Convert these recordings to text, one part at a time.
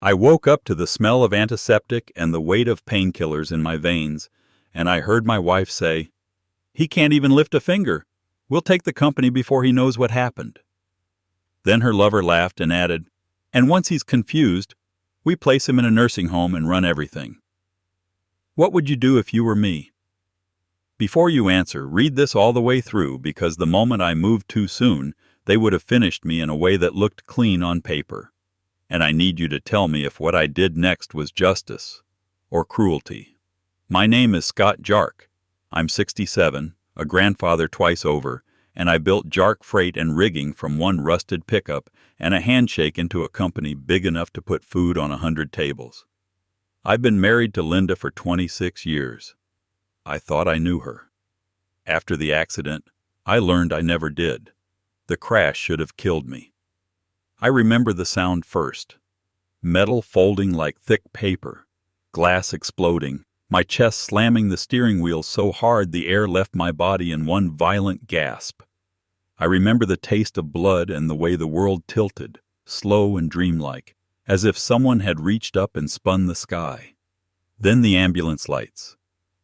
I woke up to the smell of antiseptic and the weight of painkillers in my veins, and I heard my wife say, "He can't even lift a finger. We'll take the company before he knows what happened." Then her lover laughed and added, "And once he's confused, we place him in a nursing home and run everything." What would you do if you were me? Before you answer, read this all the way through, because the moment I moved too soon, they would have finished me in a way that looked clean on paper. And I need you to tell me if what I did next was justice or cruelty. My name is Scott Jark. I'm 67, a grandfather twice over, and I built Jark freight and rigging from one rusted pickup and a handshake into a company big enough to put food on 100 tables. I've been married to Linda for 26 years. I thought I knew her. After the accident, I learned I never did. The crash should have killed me. I remember the sound first. Metal folding like thick paper, glass exploding, my chest slamming the steering wheel so hard the air left my body in one violent gasp. I remember the taste of blood and the way the world tilted, slow and dreamlike, as if someone had reached up and spun the sky. Then the ambulance lights.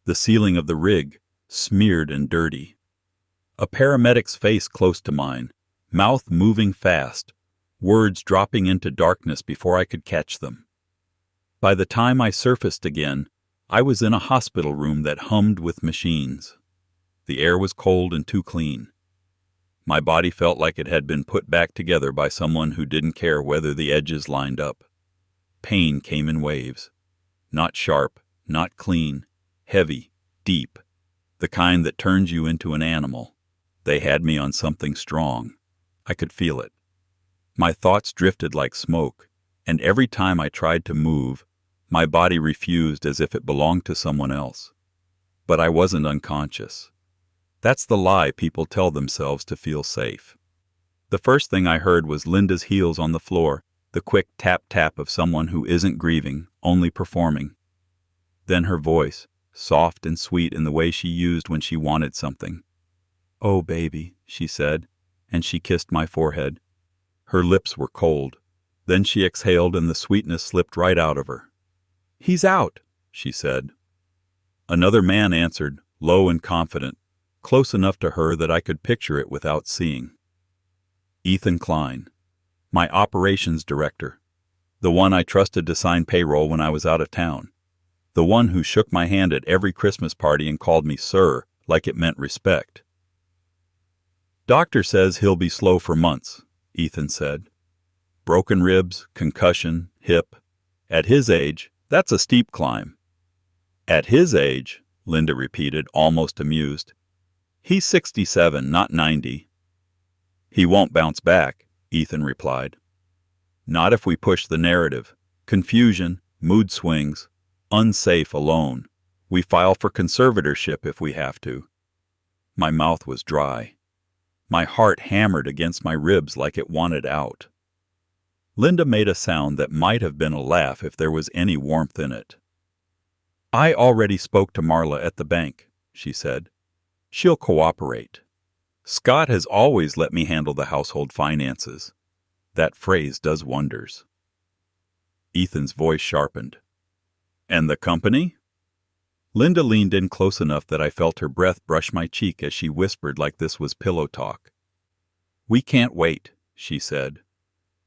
The ceiling of the rig, smeared and dirty. A paramedic's face close to mine, mouth moving fast, words dropping into darkness before I could catch them. By the time I surfaced again, I was in a hospital room that hummed with machines. The air was cold and too clean. My body felt like it had been put back together by someone who didn't care whether the edges lined up. Pain came in waves. Not sharp, not clean. Heavy, deep, the kind that turns you into an animal. They had me on something strong. I could feel it. My thoughts drifted like smoke, and every time I tried to move, my body refused as if it belonged to someone else. But I wasn't unconscious. That's the lie people tell themselves to feel safe. The first thing I heard was Linda's heels on the floor, the quick tap-tap of someone who isn't grieving, only performing. Then her voice, soft and sweet in the way she used when she wanted something. "Oh, baby," she said, and she kissed my forehead. Her lips were cold. Then she exhaled and the sweetness slipped right out of her. "He's out," she said. Another man answered, low and confident, close enough to her that I could picture it without seeing. Ethan Klein, my operations director, the one I trusted to sign payroll when I was out of town. The one who shook my hand at every Christmas party and called me sir, like it meant respect. "Doctor says he'll be slow for months," Ethan said. "Broken ribs, concussion, hip. At his age, that's a steep climb." "At his age," Linda repeated, almost amused. "He's 67, not 90. "He won't bounce back," Ethan replied. "Not if we push the narrative. Confusion, mood swings. Unsafe alone. We file for conservatorship if we have to." My mouth was dry. My heart hammered against my ribs like it wanted out. Linda made a sound that might have been a laugh if there was any warmth in it. "I already spoke to Marla at the bank," she said. "She'll cooperate. Scott has always let me handle the household finances. That phrase does wonders." Ethan's voice sharpened. "And the company?" Linda leaned in close enough that I felt her breath brush my cheek as she whispered like this was pillow talk. "We can't wait," she said.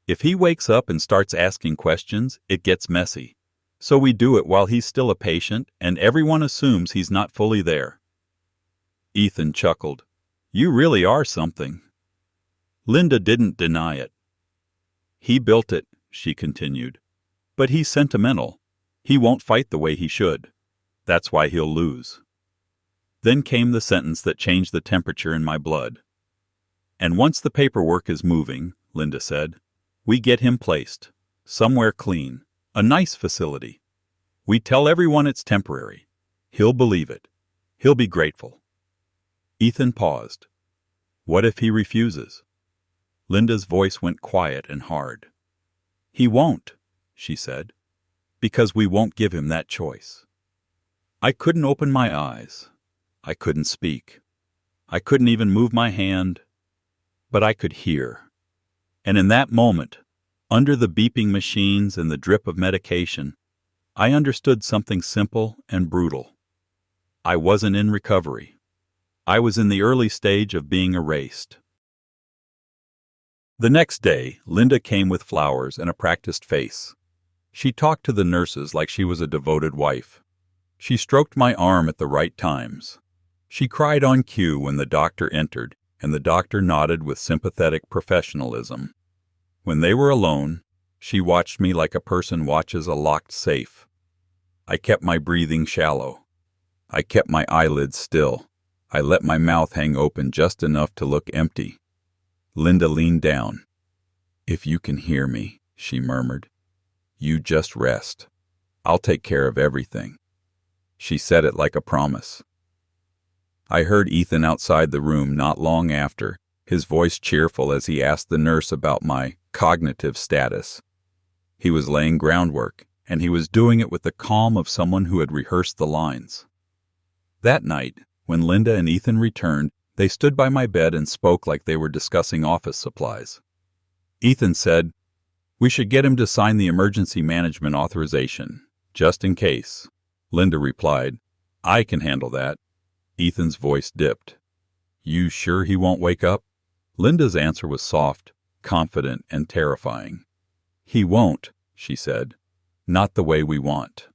"If he wakes up and starts asking questions, it gets messy. So we do it while he's still a patient and everyone assumes he's not fully there." Ethan chuckled. "You really are something." Linda didn't deny it. "He built it," she continued. "But he's sentimental. He won't fight the way he should. That's why he'll lose." Then came the sentence that changed the temperature in my blood. "And once the paperwork is moving," Linda said, "we get him placed. Somewhere clean. A nice facility. We tell everyone it's temporary. He'll believe it. He'll be grateful." Ethan paused. "What if he refuses?" Linda's voice went quiet and hard. "He won't," she said, "because we won't give him that choice." I couldn't open my eyes. I couldn't speak. I couldn't even move my hand. But I could hear. And in that moment, Under the beeping machines and the drip of medication, I understood something simple and brutal. I wasn't in recovery. I was in the early stage of being erased. The next day, Linda came with flowers and a practiced face. She talked to the nurses like she was a devoted wife. She stroked my arm at the right times. She cried on cue when the doctor entered, and the doctor nodded with sympathetic professionalism. When they were alone, she watched me like a person watches a locked safe. I kept my breathing shallow. I kept my eyelids still. I let my mouth hang open just enough to look empty. Linda leaned down. "If you can hear me," she murmured, "you just rest. I'll take care of everything." She said it like a promise. I heard Ethan outside the room not long after, his voice cheerful as he asked the nurse about my cognitive status. He was laying groundwork, and he was doing it with the calm of someone who had rehearsed the lines. That night, when Linda and Ethan returned, they stood by my bed and spoke like they were discussing office supplies. Ethan said, "We should get him to sign the emergency management authorization, just in case." Linda replied, "I can handle that." Ethan's voice dipped. "You sure he won't wake up?" Linda's answer was soft, confident, and terrifying. "He won't," she said. "Not the way we want."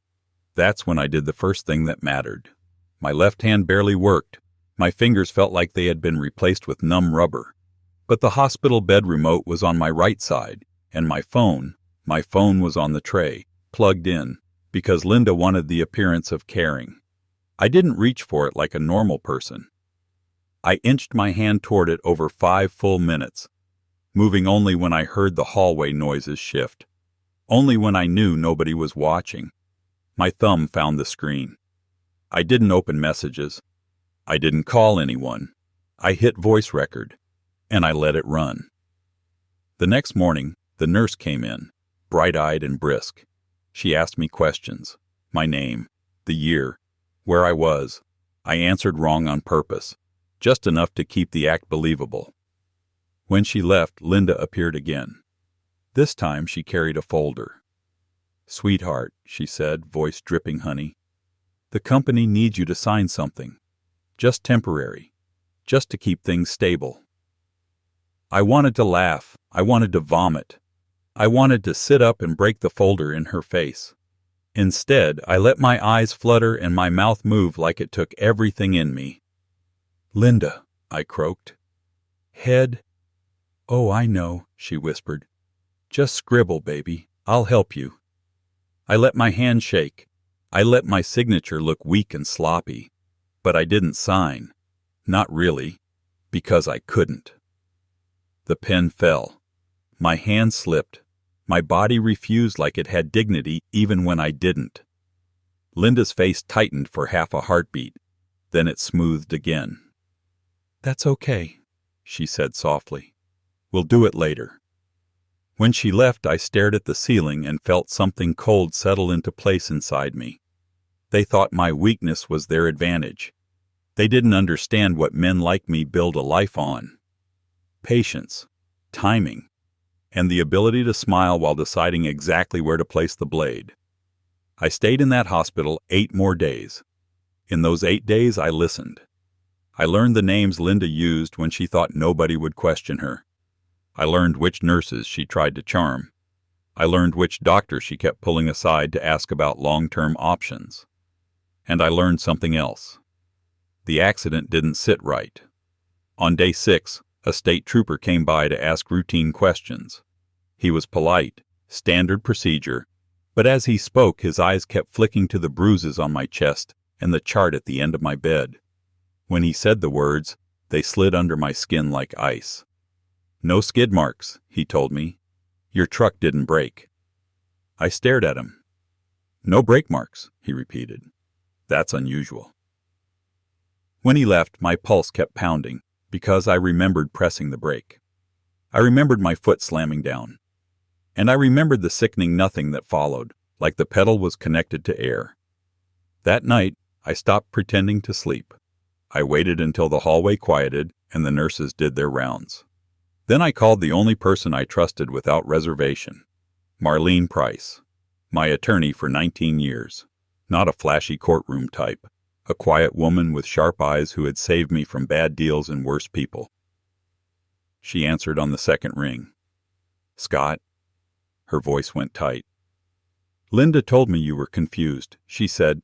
That's when I did the first thing that mattered. My left hand barely worked. My fingers felt like they had been replaced with numb rubber. But the hospital bed remote was on my right side, and my phone was on the tray, plugged in, because Linda wanted the appearance of caring. I didn't reach for it like a normal person. I inched my hand toward it over 5 full minutes, moving only when I heard the hallway noises shift, only when I knew nobody was watching. My thumb found the screen. I didn't open messages. I didn't call anyone. I hit voice record, and I let it run. The next morning, the nurse came in, bright-eyed and brisk. She asked me questions, my name, the year, where I was. I answered wrong on purpose, just enough to keep the act believable. When she left, Linda appeared again. This time she carried a folder. "Sweetheart," she said, voice dripping honey, "the company needs you to sign something. Just temporary. Just to keep things stable." I wanted to laugh. I wanted to vomit. I wanted to sit up and break the folder in her face. Instead, I let my eyes flutter and my mouth move like it took everything in me. "Linda," I croaked. "Head." "Oh, I know," she whispered. "Just scribble, baby. I'll help you." I let my hand shake. I let my signature look weak and sloppy. But I didn't sign. Not really. Because I couldn't. The pen fell. My hand slipped. My body refused like it had dignity even when I didn't. Linda's face tightened for half a heartbeat. Then it smoothed again. "That's okay," she said softly. "We'll do it later." When she left, I stared at the ceiling and felt something cold settle into place inside me. They thought my weakness was their advantage. They didn't understand what men like me build a life on. Patience, timing, and the ability to smile while deciding exactly where to place the blade. I stayed in that hospital 8 more days. In those 8 days, I listened. I learned the names Linda used when she thought nobody would question her. I learned which nurses she tried to charm. I learned which doctors she kept pulling aside to ask about long-term options. And I learned something else. The accident didn't sit right. On day 6, a state trooper came by to ask routine questions. He was polite, standard procedure, but as he spoke, his eyes kept flicking to the bruises on my chest and the chart at the end of my bed. When he said the words, they slid under my skin like ice. "No skid marks," he told me. "Your truck didn't break." I stared at him. "No brake marks," he repeated. "That's unusual." When he left, my pulse kept pounding, because I remembered pressing the brake. I remembered my foot slamming down. And I remembered the sickening nothing that followed, like the pedal was connected to air. That night, I stopped pretending to sleep. I waited until the hallway quieted and the nurses did their rounds. Then I called the only person I trusted without reservation, Marlene Price, my attorney for 19 years. Not a flashy courtroom type. A quiet woman with sharp eyes who had saved me from bad deals and worse people. She answered on the second ring. Scott. Her voice went tight. Linda told me you were confused. She said,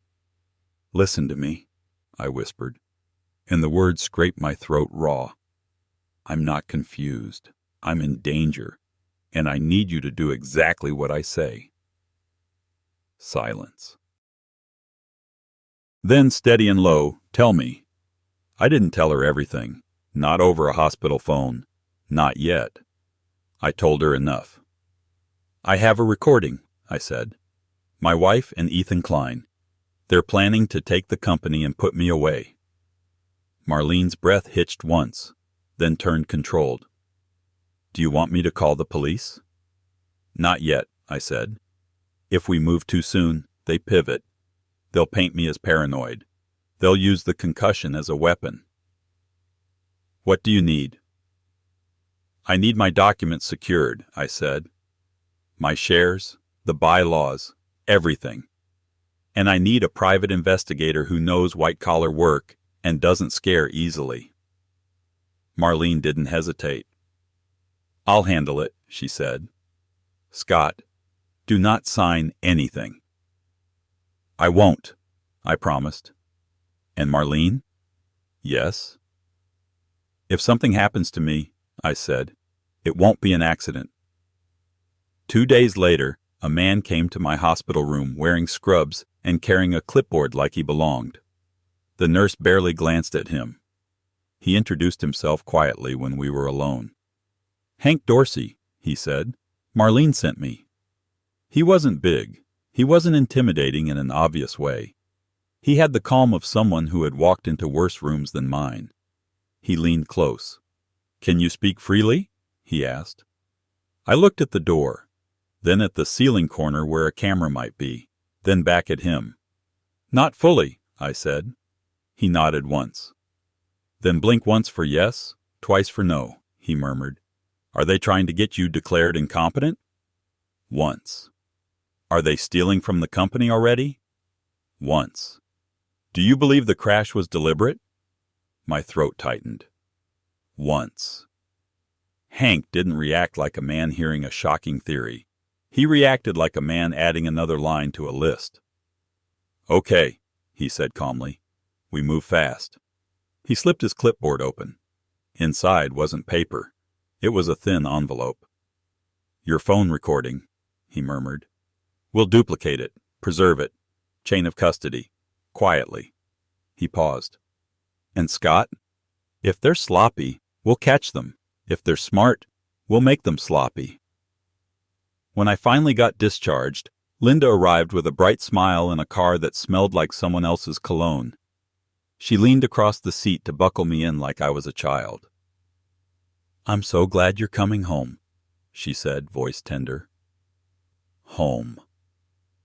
"Listen to me," I whispered, and the words scraped my throat raw. "I'm not confused. I'm in danger, and I need you to do exactly what I say." Silence. Then, steady and low, "Tell me." I didn't tell her everything. Not over a hospital phone. Not yet. I told her enough. "I have a recording," I said. "My wife and Ethan Klein. They're planning to take the company and put me away." Marlene's breath hitched once, then turned controlled. "Do you want me to call the police?" "Not yet," I said. "If we move too soon, they pivot. They'll paint me as paranoid. They'll use the concussion as a weapon." "What do you need?" "I need my documents secured," I said. "My shares, the bylaws, everything. And I need a private investigator who knows white-collar work and doesn't scare easily." Marlene didn't hesitate. "I'll handle it," she said. "Scott, do not sign anything." "I won't," I promised. "And Marlene?" "Yes?" "If something happens to me," I said, "it won't be an accident." 2 days later, a man came to my hospital room wearing scrubs and carrying a clipboard like he belonged. The nurse barely glanced at him. He introduced himself quietly when we were alone. "Hank Dorsey," he said. "Marlene sent me." He wasn't big. He wasn't intimidating in an obvious way. He had the calm of someone who had walked into worse rooms than mine. He leaned close. "Can you speak freely?" he asked. I looked at the door, then at the ceiling corner where a camera might be, then back at him. "Not fully," I said. He nodded once. "Then blink once for yes, twice for no," he murmured. "Are they trying to get you declared incompetent?" "Once." "Are they stealing from the company already?" "Once." "Do you believe the crash was deliberate?" My throat tightened. "Once." Hank didn't react like a man hearing a shocking theory. He reacted like a man adding another line to a list. "Okay," he said calmly. "We move fast." He slipped his clipboard open. Inside wasn't paper. It was a thin envelope. "Your phone recording," he murmured. "We'll duplicate it, preserve it. Chain of custody. Quietly." He paused. "And Scott? If they're sloppy, we'll catch them. If they're smart, we'll make them sloppy." When I finally got discharged, Linda arrived with a bright smile in a car that smelled like someone else's cologne. She leaned across the seat to buckle me in like I was a child. "I'm so glad you're coming home," she said, voice tender. Home.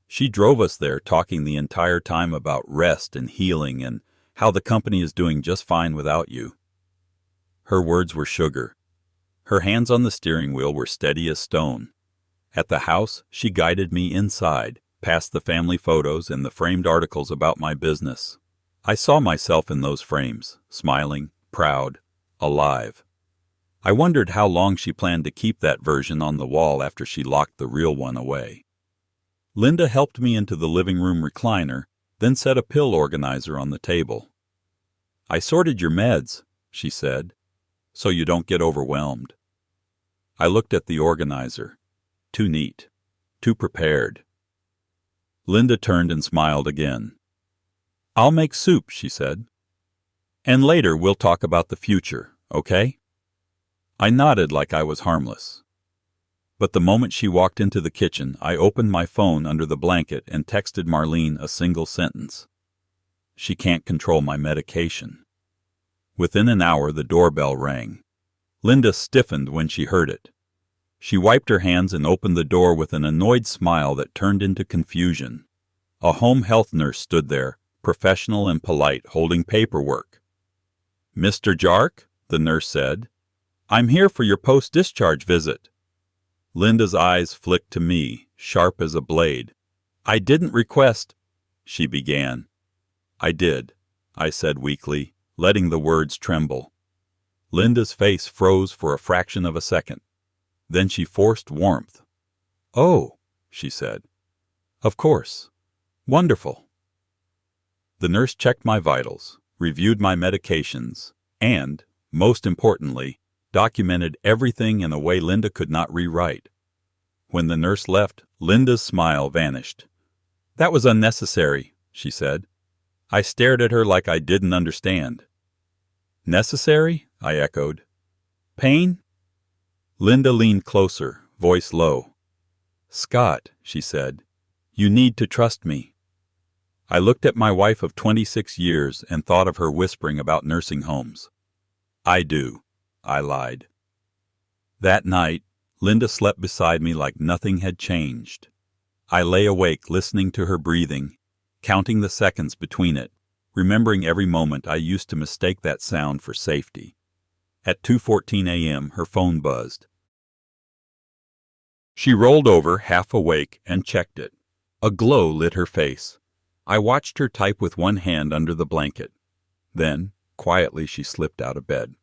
She drove us there, talking the entire time about rest and healing and how the company is doing just fine without you. Her words were sugar. Her hands on the steering wheel were steady as stone. At the house, she guided me inside, past the family photos and the framed articles about my business. I saw myself in those frames, smiling, proud, alive. I wondered how long she planned to keep that version on the wall after she locked the real one away. Linda helped me into the living room recliner, then set a pill organizer on the table. "I sorted your meds," she said, "so you don't get overwhelmed." I looked at the organizer. Too neat. Too prepared. Linda turned and smiled again. "I'll make soup," she said. "And later we'll talk about the future, okay?" I nodded like I was harmless. But the moment she walked into the kitchen, I opened my phone under the blanket and texted Marlene a single sentence. "She can't control my medication." Within an hour, the doorbell rang. Linda stiffened when she heard it. She wiped her hands and opened the door with an annoyed smile that turned into confusion. A home health nurse stood there, professional and polite, holding paperwork. "Mr. Jark," the nurse said, "I'm here for your post-discharge visit." Linda's eyes flicked to me, sharp as a blade. "I didn't request," she began. "I did," I said weakly, letting the words tremble. Linda's face froze for a fraction of a second. Then she forced warmth. "Oh," she said. "Of course. Wonderful." The nurse checked my vitals, reviewed my medications, and, most importantly, documented everything in a way Linda could not rewrite. When the nurse left, Linda's smile vanished. "That was unnecessary," she said. I stared at her like I didn't understand. "Necessary?" I echoed. "Pain?" Linda leaned closer, voice low. "Scott," she said, "you need to trust me." I looked at my wife of 26 years and thought of her whispering about nursing homes. "I do," I lied. That night, Linda slept beside me like nothing had changed. I lay awake listening to her breathing, counting the seconds between it, remembering every moment I used to mistake that sound for safety. At 2:14 a.m., her phone buzzed. She rolled over, half awake, and checked it. A glow lit her face. I watched her type with one hand under the blanket. Then, quietly, she slipped out of bed.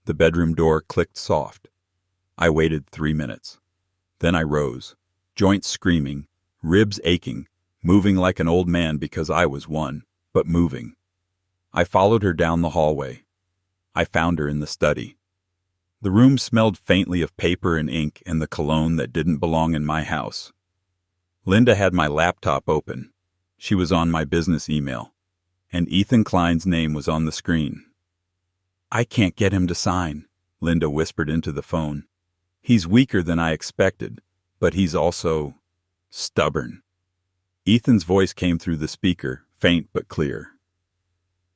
The bedroom door clicked soft. I waited 3 minutes. Then I rose, joints screaming, ribs aching, moving like an old man because I was one, but moving. I followed her down the hallway. I found her in the study. The room smelled faintly of paper and ink and the cologne that didn't belong in my house. Linda had my laptop open. She was on my business email, and Ethan Klein's name was on the screen. "I can't get him to sign," Linda whispered into the phone. "He's weaker than I expected, but he's also stubborn." Ethan's voice came through the speaker, faint but clear.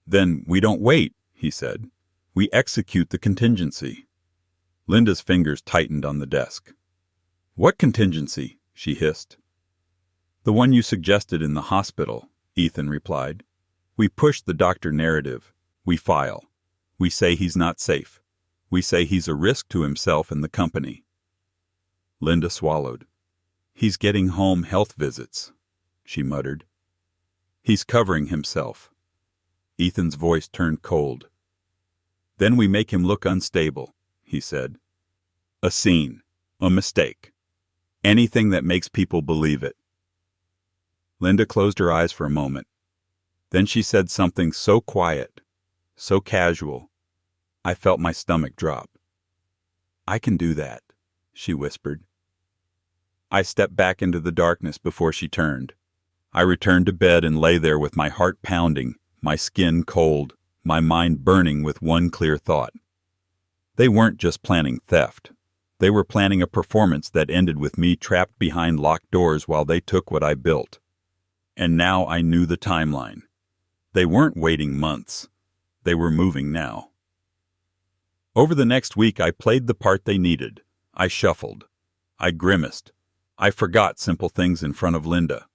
"Then we don't wait," he said. "We execute the contingency." Linda's fingers tightened on the desk. "What contingency?" she hissed. "The one you suggested in the hospital," Ethan replied. "We push the doctor narrative. We file. We say he's not safe. We say he's a risk to himself and the company." Linda swallowed. "He's getting home health visits," she muttered. "He's covering himself." Ethan's voice turned cold. "Then we make him look unstable," he said. "A scene. A mistake. Anything that makes people believe it." Linda closed her eyes for a moment. Then she said something so quiet, so casual, I felt my stomach drop. "I can do that," she whispered. I stepped back into the darkness before she turned. I returned to bed and lay there with my heart pounding, my skin cold, my mind burning with one clear thought. They weren't just planning theft. They were planning a performance that ended with me trapped behind locked doors while they took what I built. And now I knew the timeline. They weren't waiting months. They were moving now. Over the next week, I played the part they needed. I shuffled. I grimaced. I forgot simple things in front of Linda.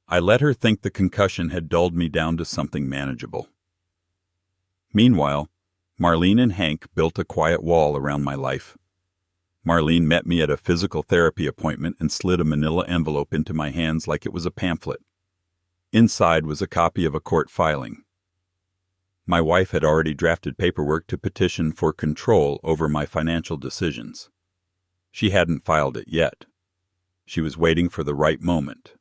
I let her think the concussion had dulled me down to something manageable. Meanwhile, Marlene and Hank built a quiet wall around my life. Marlene met me at a physical therapy appointment and slid a manila envelope into my hands like it was a pamphlet. Inside was a copy of a court filing. My wife had already drafted paperwork to petition for control over my financial decisions. She hadn't filed it yet. She was waiting for the right moment.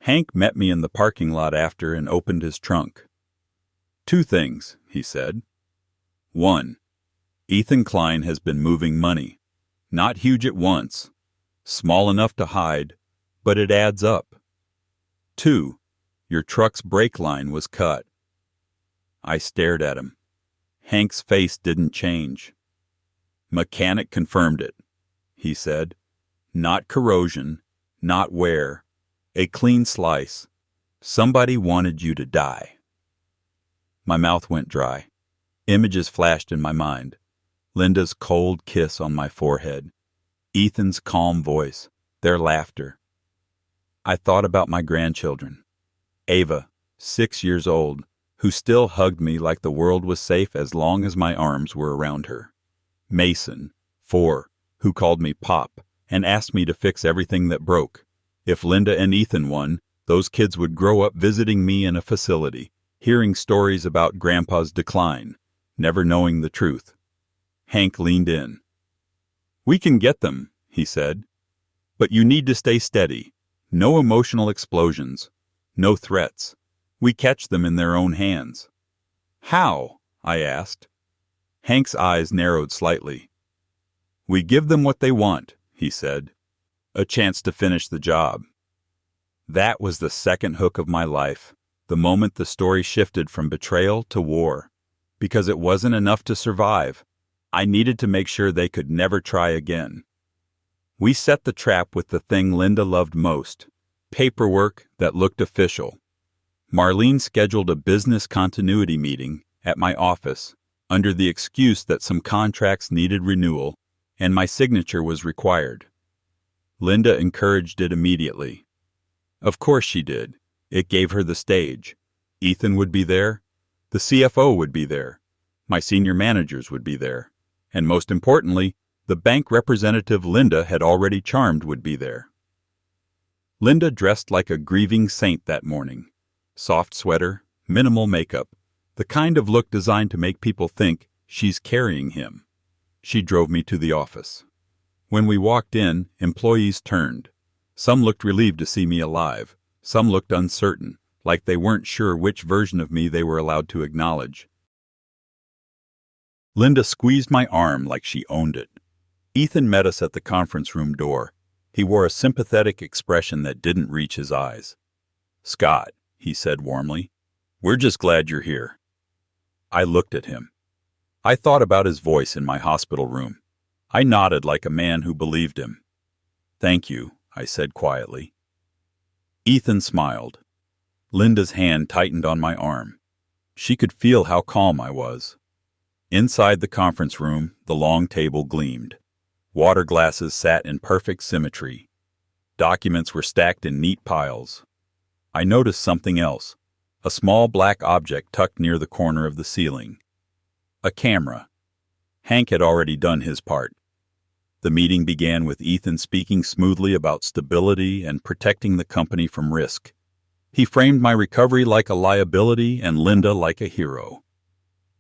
Hank met me in the parking lot after and opened his trunk. "2 things," he said. 1. Ethan Klein has been moving money. Not huge at once. Small enough to hide, but it adds up. 2. Your truck's brake line was cut. I stared at him. Hank's face didn't change. "Mechanic confirmed it," he said. "Not corrosion, not wear. A clean slice. Somebody wanted you to die." My mouth went dry. Images flashed in my mind. Linda's cold kiss on my forehead. Ethan's calm voice. Their laughter. I thought about my grandchildren. Ava, 6 years old, who still hugged me like the world was safe as long as my arms were around her. Mason, 4, who called me Pop and asked me to fix everything that broke. If Linda and Ethan won, those kids would grow up visiting me in a facility, hearing stories about Grandpa's decline, never knowing the truth. Hank leaned in. "We can get them," he said. "But you need to stay steady. No emotional explosions. No threats. We catch them in their own hands." "How?" I asked. Hank's eyes narrowed slightly. "We give them what they want," he said. "A chance to finish the job." That was the second hook of my life, the moment the story shifted from betrayal to war. Because it wasn't enough to survive. I needed to make sure they could never try again. We set the trap with the thing Linda loved most, paperwork that looked official. Marlene scheduled a business continuity meeting at my office under the excuse that some contracts needed renewal and my signature was required. Linda encouraged it immediately. Of course she did. It gave her the stage. Ethan would be there. The CFO would be there. My senior managers would be there. And most importantly, the bank representative Linda had already charmed would be there. Linda dressed like a grieving saint that morning. Soft sweater, minimal makeup, the kind of look designed to make people think she's carrying him. She drove me to the office. When we walked in, employees turned. Some looked relieved to see me alive. Some looked uncertain, like they weren't sure which version of me they were allowed to acknowledge. Linda squeezed my arm like she owned it. Ethan met us at the conference room door. He wore a sympathetic expression that didn't reach his eyes. "Scott," he said warmly, "we're just glad you're here." I looked at him. I thought about his voice in my hospital room. I nodded like a man who believed him. "Thank you," I said quietly. Ethan smiled. Linda's hand tightened on my arm. She could feel how calm I was. Inside the conference room, the long table gleamed. Water glasses sat in perfect symmetry. Documents were stacked in neat piles. I noticed something else, a small black object tucked near the corner of the ceiling. A camera. Hank had already done his part. The meeting began with Ethan speaking smoothly about stability and protecting the company from risk. He framed my recovery like a liability and Linda like a hero.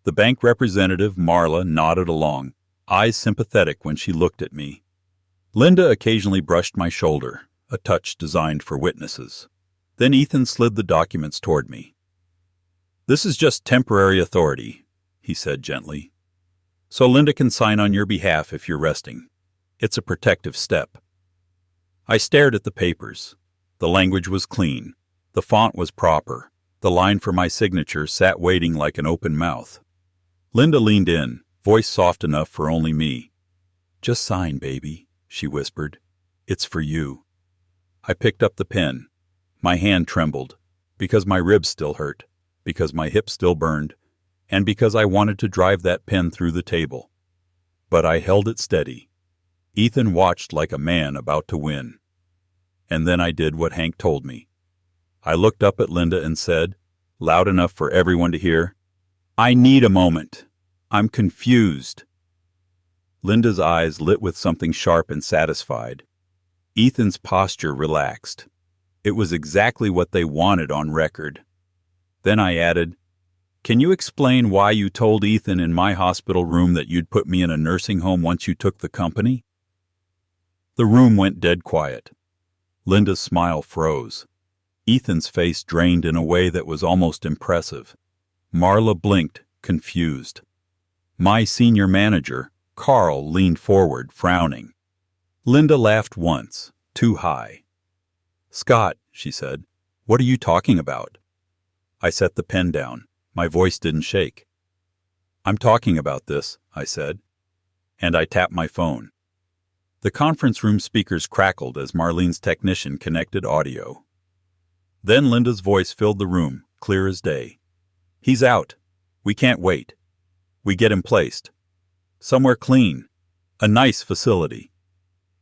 The bank representative, Marla, nodded along, eyes sympathetic when she looked at me. Linda occasionally brushed my shoulder, a touch designed for witnesses. Then Ethan slid the documents toward me. "This is just temporary authority," he said gently. "So Linda can sign on your behalf if you're resting. It's a protective step." I stared at the papers. The language was clean. The font was proper. The line for my signature sat waiting like an open mouth. Linda leaned in, voice soft enough for only me. "Just sign, baby," she whispered. "It's for you." I picked up the pen. My hand trembled, because my ribs still hurt, because my hip still burned, and because I wanted to drive that pen through the table. But I held it steady. Ethan watched like a man about to win. And then I did what Hank told me. I looked up at Linda and said, loud enough for everyone to hear, "I need a moment. I'm confused." Linda's eyes lit with something sharp and satisfied. Ethan's posture relaxed. It was exactly what they wanted on record. Then I added, "Can you explain why you told Ethan in my hospital room that you'd put me in a nursing home once you took the company?" The room went dead quiet. Linda's smile froze. Ethan's face drained in a way that was almost impressive. Marla blinked, confused. My senior manager, Carl, leaned forward, frowning. Linda laughed once, too high. "Scott," she said, "what are you talking about?" I set the pen down. My voice didn't shake. "I'm talking about this," I said. And I tapped my phone. The conference room speakers crackled as Marlene's technician connected audio. Then Linda's voice filled the room, clear as day. "He's out. We can't wait. We get him placed. Somewhere clean. A nice facility."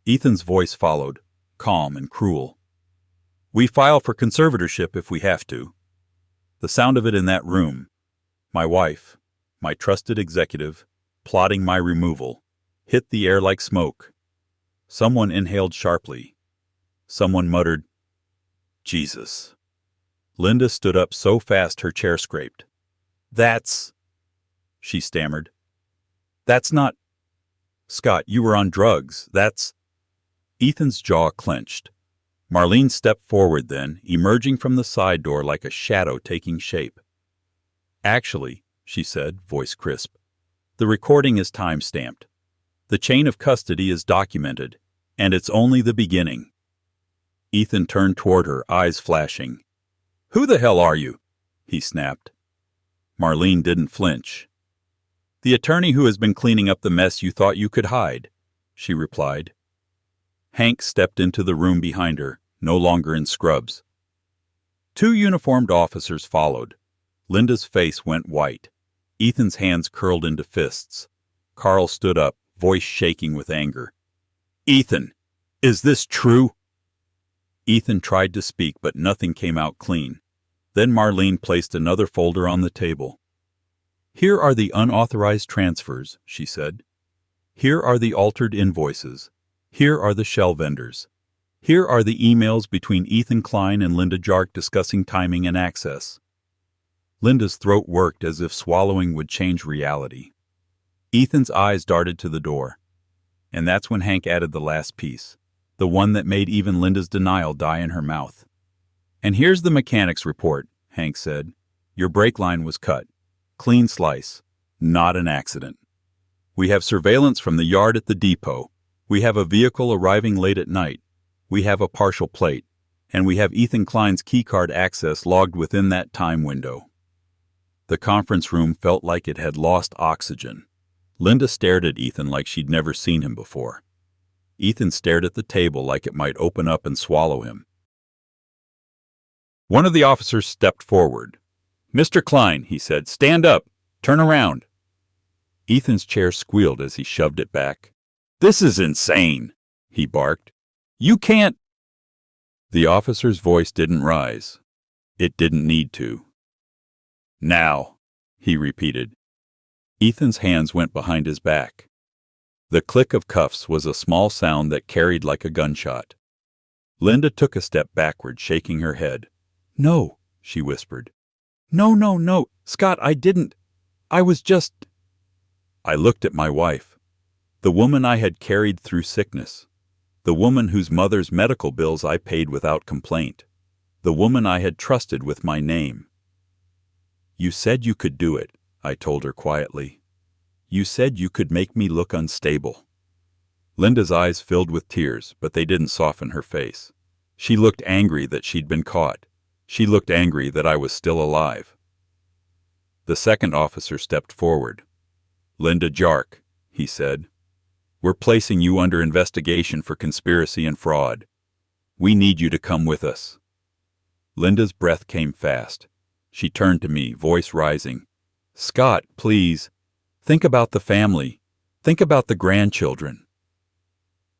Ethan's voice followed, calm and cruel. "We file for conservatorship if we have to." The sound of it in that room, my wife, my trusted executive, plotting my removal, hit the air like smoke. Someone inhaled sharply. Someone muttered, "Jesus." Linda stood up so fast her chair scraped. "That's—" she stammered. "That's not— Scott, you were on drugs. That's—" Ethan's jaw clenched. Marlene stepped forward then, emerging from the side door like a shadow taking shape. "Actually," she said, voice crisp, "the recording is time-stamped. The chain of custody is documented, and it's only the beginning." Ethan turned toward her, eyes flashing. "Who the hell are you?" he snapped. Marlene didn't flinch. "The attorney who has been cleaning up the mess you thought you could hide," she replied. Hank stepped into the room behind her, no longer in scrubs. 2 uniformed officers followed. Linda's face went white. Ethan's hands curled into fists. Carl stood up, voice shaking with anger. "Ethan, is this true?" Ethan tried to speak, but nothing came out clean. Then Marlene placed another folder on the table. "Here are the unauthorized transfers," she said. "Here are the altered invoices. Here are the shell vendors. Here are the emails between Ethan Klein and Linda Jark discussing timing and access." Linda's throat worked as if swallowing would change reality. Ethan's eyes darted to the door. And that's when Hank added the last piece, the one that made even Linda's denial die in her mouth. "And here's the mechanic's report," Hank said. "Your brake line was cut. Clean slice. Not an accident. We have surveillance from the yard at the depot. We have a vehicle arriving late at night. We have a partial plate. And we have Ethan Klein's keycard access logged within that time window." The conference room felt like it had lost oxygen. Linda stared at Ethan like she'd never seen him before. Ethan stared at the table like it might open up and swallow him. One of the officers stepped forward. "Mr. Klein," he said, "stand up. Turn around." Ethan's chair squealed as he shoved it back. "This is insane," he barked. "You can't—" The officer's voice didn't rise. It didn't need to. "Now," he repeated. Ethan's hands went behind his back. The click of cuffs was a small sound that carried like a gunshot. Linda took a step backward, shaking her head. "No," she whispered. "No, no, no, Scott, I didn't. I was just—" I looked at my wife, the woman I had carried through sickness, the woman whose mother's medical bills I paid without complaint, the woman I had trusted with my name. "You said you could do it," I told her quietly. "You said you could make me look unstable." Linda's eyes filled with tears, but they didn't soften her face. She looked angry that she'd been caught. She looked angry that I was still alive. The second officer stepped forward. "Linda Jark," he said, "we're placing you under investigation for conspiracy and fraud. We need you to come with us." Linda's breath came fast. She turned to me, voice rising. "Scott, please. Think about the family. Think about the grandchildren."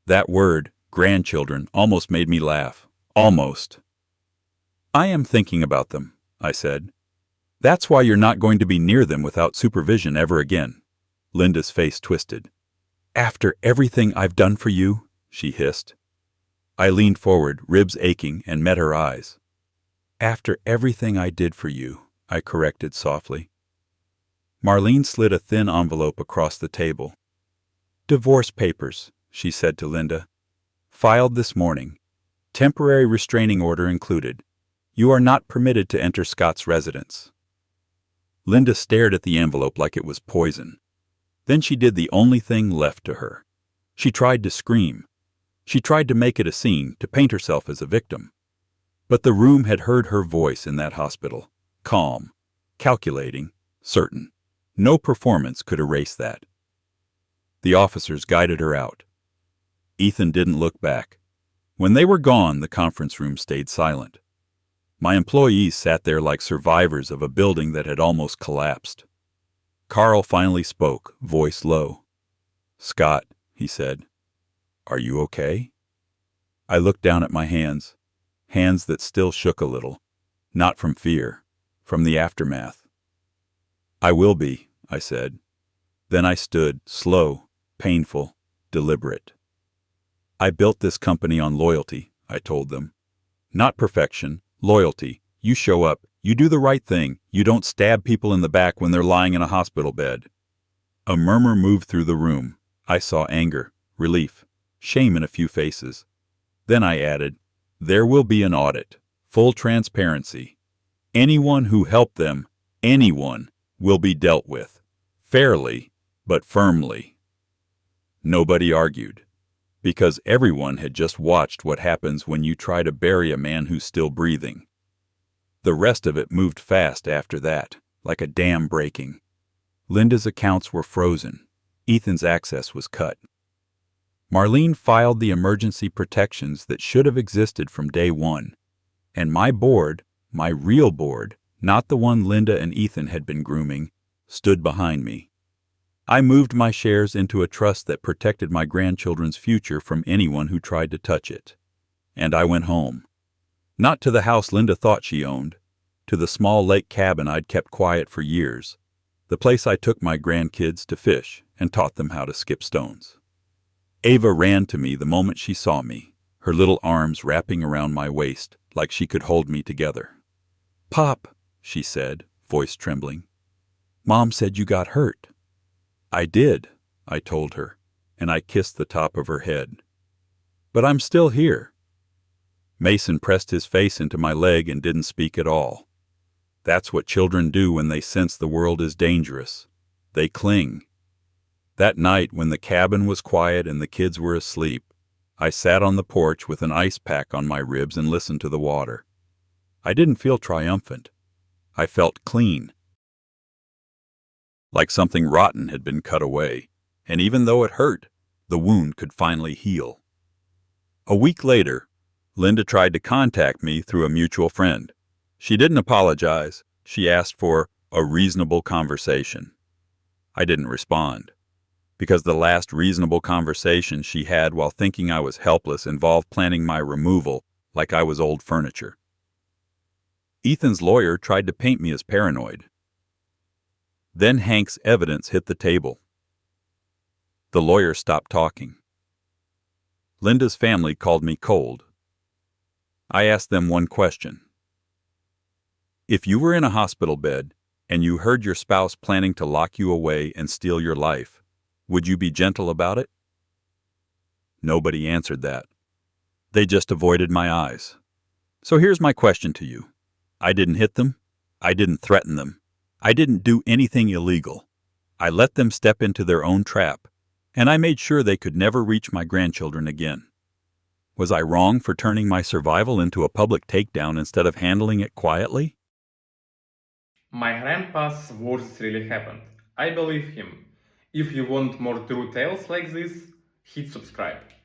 That word, grandchildren, almost made me laugh. Almost. "I am thinking about them," I said. "That's why you're not going to be near them without supervision ever again." Linda's face twisted. "After everything I've done for you?" she hissed. I leaned forward, ribs aching, and met her eyes. "After everything I did for you," I corrected softly. Marlene slid a thin envelope across the table. "Divorce papers," she said to Linda. "Filed this morning. Temporary restraining order included. You are not permitted to enter Scott's residence." Linda stared at the envelope like it was poison. Then she did the only thing left to her. She tried to scream. She tried to make it a scene, to paint herself as a victim. But the room had heard her voice in that hospital. Calm, calculating, certain. No performance could erase that. The officers guided her out. Ethan didn't look back. When they were gone, the conference room stayed silent. My employees sat there like survivors of a building that had almost collapsed. Carl finally spoke, voice low. "Scott," he said, "are you okay?" I looked down at my hands, hands that still shook a little, not from fear, from the aftermath. "I will be," I said. Then I stood, slow, painful, deliberate. I built this company on loyalty, I told them. Not perfection, loyalty. You show up, you do the right thing, you don't stab people in the back when they're lying in a hospital bed. A murmur moved through the room. I saw anger, relief, shame in a few faces. Then I added, there will be an audit, full transparency. Anyone who helped them, anyone, will be dealt with. Fairly, but firmly. Nobody argued, because everyone had just watched what happens when you try to bury a man who's still breathing. The rest of it moved fast after that, like a dam breaking. Linda's accounts were frozen. Ethan's access was cut. Marlene filed the emergency protections that should have existed from day one. And my board, my real board, not the one Linda and Ethan had been grooming, stood behind me. I moved my shares into a trust that protected my grandchildren's future from anyone who tried to touch it. And I went home. Not to the house Linda thought she owned, to the small lake cabin I'd kept quiet for years, the place I took my grandkids to fish and taught them how to skip stones. Ava ran to me the moment she saw me, her little arms wrapping around my waist like she could hold me together. "Pop," she said, voice trembling. "Mom said you got hurt." "I did," I told her, and I kissed the top of her head. "But I'm still here." Mason pressed his face into my leg and didn't speak at all. That's what children do when they sense the world is dangerous. They cling. That night, when the cabin was quiet and the kids were asleep, I sat on the porch with an ice pack on my ribs and listened to the water. I didn't feel triumphant. I felt clean. Like something rotten had been cut away, and even though it hurt, the wound could finally heal. A week later, Linda tried to contact me through a mutual friend. She didn't apologize. She asked for a reasonable conversation. I didn't respond, because the last reasonable conversation she had while thinking I was helpless involved planning my removal like I was old furniture. Ethan's lawyer tried to paint me as paranoid. Then Hank's evidence hit the table. The lawyer stopped talking. Linda's family called me cold. I asked them one question. If you were in a hospital bed and you heard your spouse planning to lock you away and steal your life, would you be gentle about it? Nobody answered that. They just avoided my eyes. So here's my question to you. I didn't hit them. I didn't threaten them. I didn't do anything illegal. I let them step into their own trap, and I made sure they could never reach my grandchildren again. Was I wrong for turning my survival into a public takedown instead of handling it quietly? My grandpa's worst really happened. I believe him. If you want more true tales like this, hit subscribe.